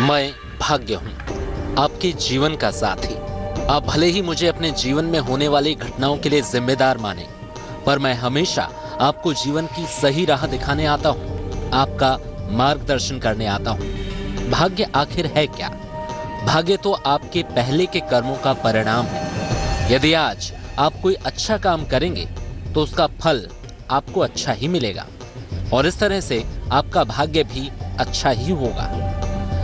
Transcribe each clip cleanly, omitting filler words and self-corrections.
मैं भाग्य हूँ, आपके जीवन का साथी। आप भले ही मुझे अपने जीवन में होने वाली घटनाओं के लिए जिम्मेदार माने, पर मैं हमेशा आपको जीवन की सही राह दिखाने आता हूँ, आपका मार्गदर्शन करने आता हूँ। भाग्य आखिर है क्या? भाग्य तो आपके पहले के कर्मों का परिणाम है। यदि आज आप कोई अच्छा काम करेंगे तो उसका फल आपको अच्छा ही मिलेगा, और इस तरह से आपका भाग्य भी अच्छा ही होगा।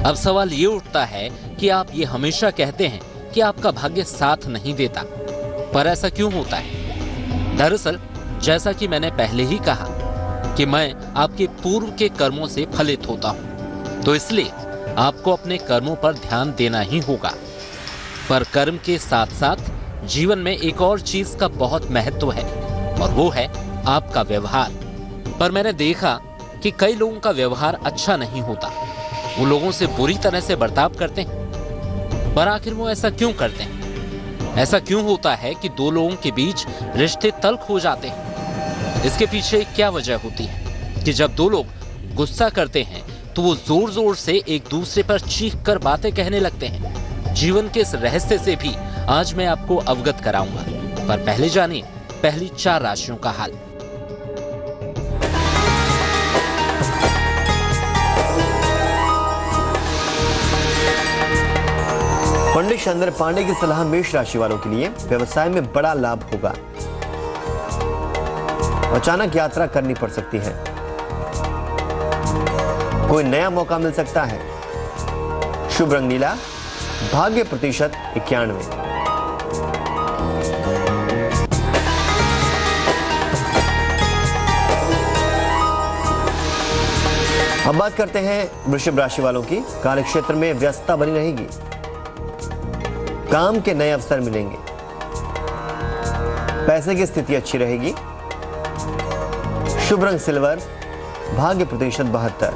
अब सवाल ये उठता है कि आप ये हमेशा कहते हैं कि आपका भाग्य साथ नहीं देता, पर ऐसा क्यों होता है? दरअसल जैसा कि मैंने पहले ही कहा कि मैं आपके पूर्व के कर्मों से फलित होता हूं, तो इसलिए आपको अपने कर्मों पर ध्यान देना ही होगा। पर कर्म के साथ साथ जीवन में एक और चीज का बहुत महत्व है, और वो है आपका व्यवहार। पर मैंने देखा कि कई लोगों का व्यवहार अच्छा नहीं होता, वो लोगों से बुरी तरह से बर्ताव करते हैं। पर आखिर वो ऐसा क्यों करते हैं? ऐसा क्यों होता है कि दो लोगों के बीच रिश्ते तल्ख हो जाते हैं? इसके पीछे क्या वजह होती है कि जब दो लोग गुस्सा करते हैं तो वो जोर जोर से एक दूसरे पर चीख कर बातें कहने लगते हैं। जीवन के इस रहस्य से भी आज मैं आपको अवगत कराऊंगा, पर पहले जानिए पहली 4 राशियों का हाल। पंडित चंद्र पांडे की सलाह मेष राशि वालों के लिए व्यवसाय में बड़ा लाभ होगा। अचानक यात्रा करनी पड़ सकती है, कोई नया मौका मिल सकता है। शुभ रंग नीला, भाग्य प्रतिशत 91। अब बात करते हैं वृषभ राशि वालों की। कार्यक्षेत्र में व्यस्तता बनी रहेगी, काम के नए अवसर मिलेंगे, पैसे की स्थिति अच्छी रहेगी। शुभ रंग सिल्वर, भाग्य प्रतिशत 72।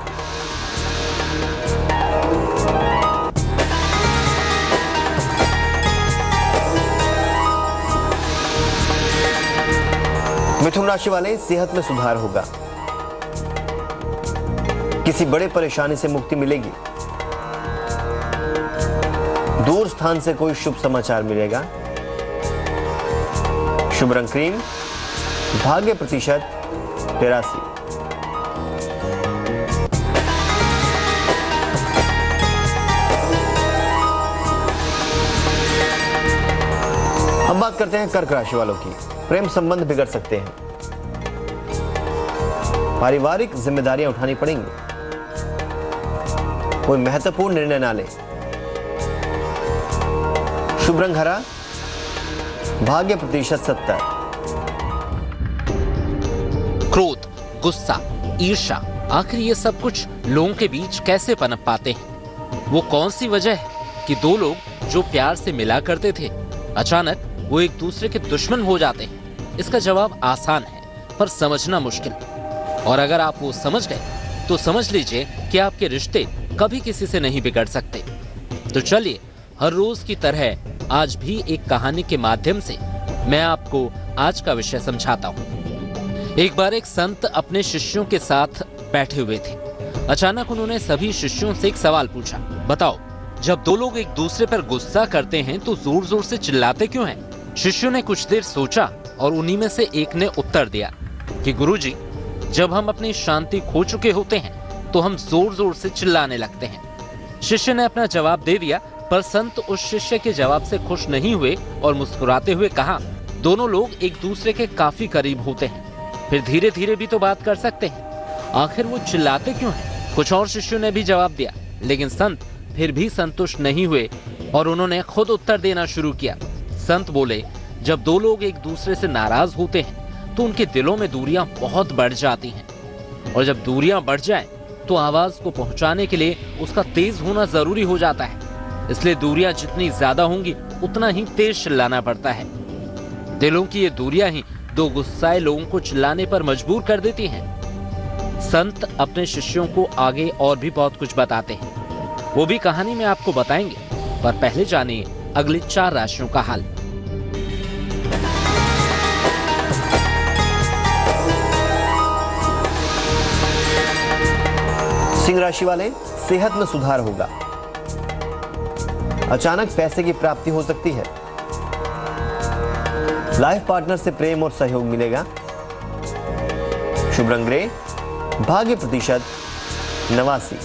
मिथुन राशि वाले, सेहत में सुधार होगा, किसी बड़े परेशानी से मुक्ति मिलेगी, दूर स्थान से कोई शुभ समाचार मिलेगा। शुभ रंग क्रीम, भाग्य प्रतिशत 83। अब बात करते हैं कर्क राशि वालों की। प्रेम संबंध बिगड़ सकते हैं, पारिवारिक जिम्मेदारियां उठानी पड़ेंगी, कोई महत्वपूर्ण निर्णय ना लें। शुभ रंग हरा, भाग्य प्रतिशत 70। क्रोध, गुस्सा, ईर्ष्या, आखिर ये सब कुछ लोगों के बीच कैसे पनप पाते हैं? वो कौन सी वजह है कि दो लोग जो प्यार से मिला करते थे, अचानक वो एक दूसरे के दुश्मन हो जाते हैं? इसका जवाब आसान है, पर समझना मुश्किल। और अगर आप वो समझ गए तो समझ लीजिए कि आपके रिश्ते कभी किसी से नहीं बिगड़ सकते। तो चलिए हर रोज की तरह आज भी एक कहानी के माध्यम से मैं आपको आज का विषय समझाता हूँ। एक बार एक संत अपने शिष्यों के साथ बैठे हुए थे। अचानक उन्होंने सभी शिष्यों से एक सवाल पूछा, बताओ, जब दो लोग एक दूसरे पर गुस्सा करते हैं तो जोर जोर से चिल्लाते क्यों हैं? शिष्यों ने कुछ देर सोचा और उन्हीं में से एक ने उत्तर दिया कि गुरुजी, जब हम अपनी शांति खो चुके होते हैं तो हम जोर जोर से चिल्लाने लगते हैं। शिष्य ने अपना जवाब दे दिया, पर संत उस शिष्य के जवाब से खुश नहीं हुए और मुस्कुराते हुए कहा, दोनों लोग एक दूसरे के काफी करीब होते हैं, फिर धीरे धीरे भी तो बात कर सकते हैं, आखिर वो चिल्लाते क्यों हैं? कुछ और शिष्यों ने भी जवाब दिया, लेकिन संत फिर भी संतुष्ट नहीं हुए और उन्होंने खुद उत्तर देना शुरू किया। संत बोले, जब दो लोग एक दूसरे से नाराज होते हैं तो उनके दिलों में दूरियां बहुत बढ़ जाती हैं, और जब दूरियां बढ़ जाएं तो आवाज को पहुंचाने के लिए उसका तेज होना जरूरी हो जाता है। इसलिए दूरियां जितनी ज्यादा होंगी उतना ही तेज चिल्लाना पड़ता है। दिलों की ये दूरियां ही दो गुस्साए लोगों को चिल्लाने पर मजबूर कर देती हैं। संत अपने शिष्यों को आगे और भी बहुत कुछ बताते हैं, वो भी कहानी में आपको बताएंगे, पर पहले जानिए अगली 4 राशियों का हाल। सिंह राशि वाले, सेहत में सुधार होगा, अचानक पैसे की प्राप्ति हो सकती है। लाइफ पार्टनर से प्रेम और सहयोग मिलेगा। शुभ रंग ग्रे, भाग्य प्रतिशत 89।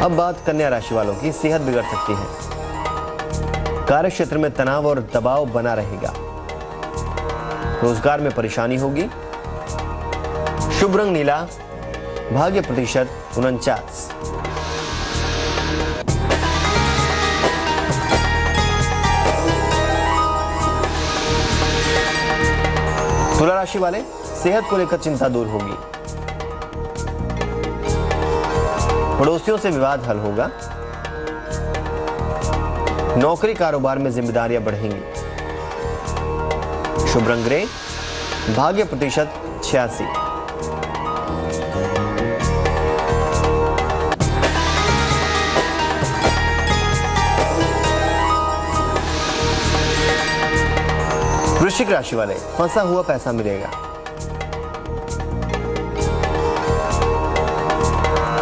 अब बात कन्या राशि वालों की। सेहत बिगड़ सकती है। कार्य क्षेत्र में तनाव और दबाव बना रहेगा। रोजगार में परेशानी होगी। शुभ रंग नीला, भाग्य प्रतिशत 49। तुला राशि वाले, सेहत को लेकर चिंता दूर होगी। पड़ोसियों से विवाद हल होगा। नौकरी कारोबार में जिम्मेदारियां बढ़ेंगी। शुभ रंग ग्रे, भाग्य प्रतिशत 86। वृश्चिक राशि वाले, फंसा हुआ पैसा मिलेगा।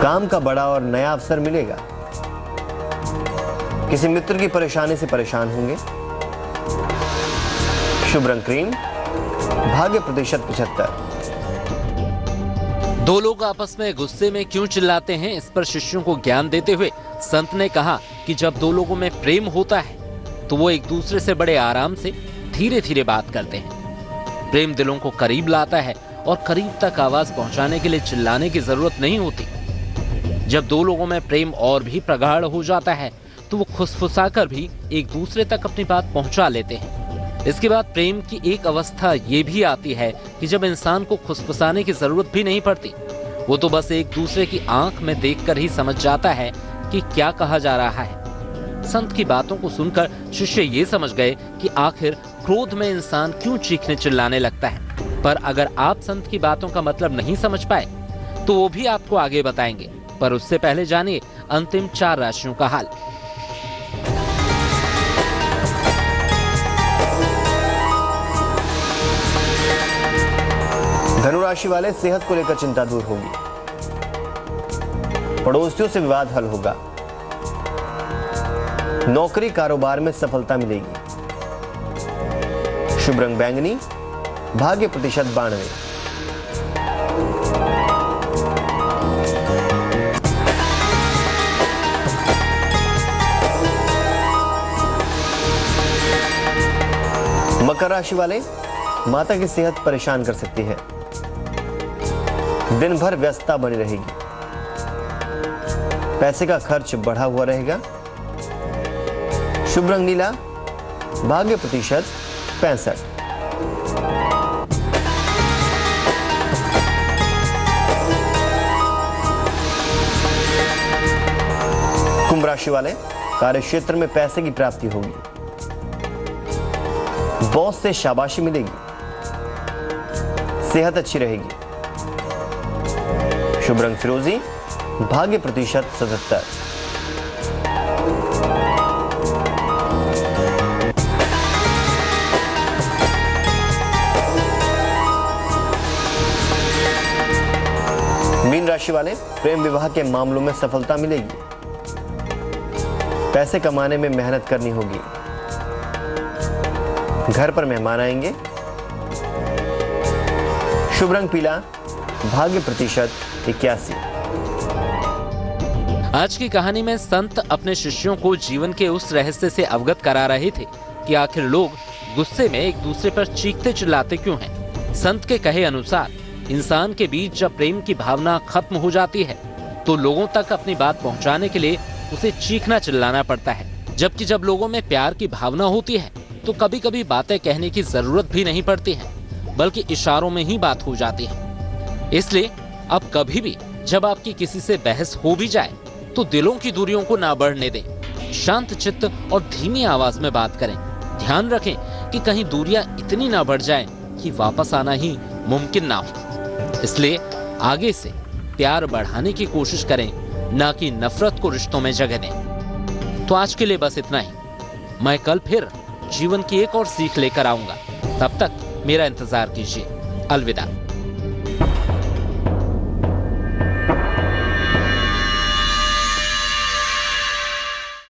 काम का बड़ा और नया अवसर मिलेगा। किसी मित्र की परेशानी से परेशान होंगे। शुभ रंग क्रीम, भाग्य प्रतिशत 75। दो लोग आपस में गुस्से में क्यों चिल्लाते हैं, इस पर शिष्यों को ज्ञान देते हुए संत ने कहा कि जब दो लोगों में प्रेम होता है तो वो एक दूसरे से बड़े आराम से धीरे धीरे बात करते हैं। प्रेम दिलों को करीब लाता है और करीब तक आवाज पहुंचाने के लिए चिल्लाने की जरूरत नहीं होती। जब दो लोगों में प्रेम और भी प्रगाढ़ हो जाता है तो वो खुसफुसाकर भी एक दूसरे तक अपनी बात पहुंचा लेते हैं। इसके बाद प्रेम की एक अवस्था ये भी आती है कि जब इंसान को खुसफुसाने की जरूरत भी नहीं पड़ती, वो तो बस एक दूसरे की आंख में देखकर ही समझ जाता है कि क्या कहा जा रहा है। संत की बातों को सुनकर शिष्य ये समझ गए कि आखिर क्रोध में इंसान क्यों चीखने चिल्लाने लगता है। पर अगर आप संत की बातों का मतलब नहीं समझ पाए तो वो भी आपको आगे बताएंगे। पर उससे पहले जानिए अंतिम 4 राशियों का हाल। धनु राशि वाले, सेहत को लेकर चिंता दूर होगी। पड़ोसियों से विवाद हल होगा। नौकरी कारोबार में सफलता मिलेगी। शुभ रंग बैंगनी, भाग्य प्रतिशत 92। मकर राशि वाले, माता की सेहत परेशान कर सकती है। दिन भर व्यस्तता बनी रहेगी। पैसे का खर्च बढ़ा हुआ रहेगा। शुभ रंग नीला, भाग्य प्रतिशत 65। कुंभ राशि वाले, कार्य क्षेत्र में पैसे की प्राप्ति होगी। बॉस से शाबाशी मिलेगी। सेहत अच्छी रहेगी। शुभ रंग फिरोजी, भाग्य प्रतिशत 77। मीन राशि वाले, प्रेम विवाह के मामलों में सफलता मिलेगी। पैसे कमाने में मेहनत करनी होगी। घर पर मेहमान आएंगे। शुभ रंग पीला, भाग्य प्रतिशत 81। आज की कहानी में संत अपने शिष्यों को जीवन के उस रहस्य से अवगत करा रहे थे कि आखिर लोग गुस्से में एक दूसरे पर चीखते चिल्लाते क्यों हैं। संत के कहे अनुसार इंसान के बीच जब प्रेम की भावना खत्म हो जाती है तो लोगों तक अपनी बात पहुंचाने के लिए उसे चीखना चिल्लाना पड़ता है। जबकि जब लोगों में प्यार की भावना होती है तो कभी कभी बातें कहने की जरूरत भी नहीं पड़ती है, बल्कि इशारों में ही बात हो जाती है। इसलिए अब कभी भी जब आपकी किसी से बहस हो भी जाए तो दिलों की दूरियों को ना बढ़ने दें। शांत चित्त और धीमी आवाज में बात करें। ध्यान रखें कि कहीं दूरियां इतनी ना बढ़ जाएं कि वापस आना ही मुमकिन ना हो। इसलिए आगे से प्यार बढ़ाने की कोशिश करें, ना कि नफरत को रिश्तों में जगह दें। तो आज के लिए बस इतना ही। मैं कल फिर जीवन की एक और सीख लेकर आऊंगा। तब तक मेरा इंतजार कीजिए। अलविदा।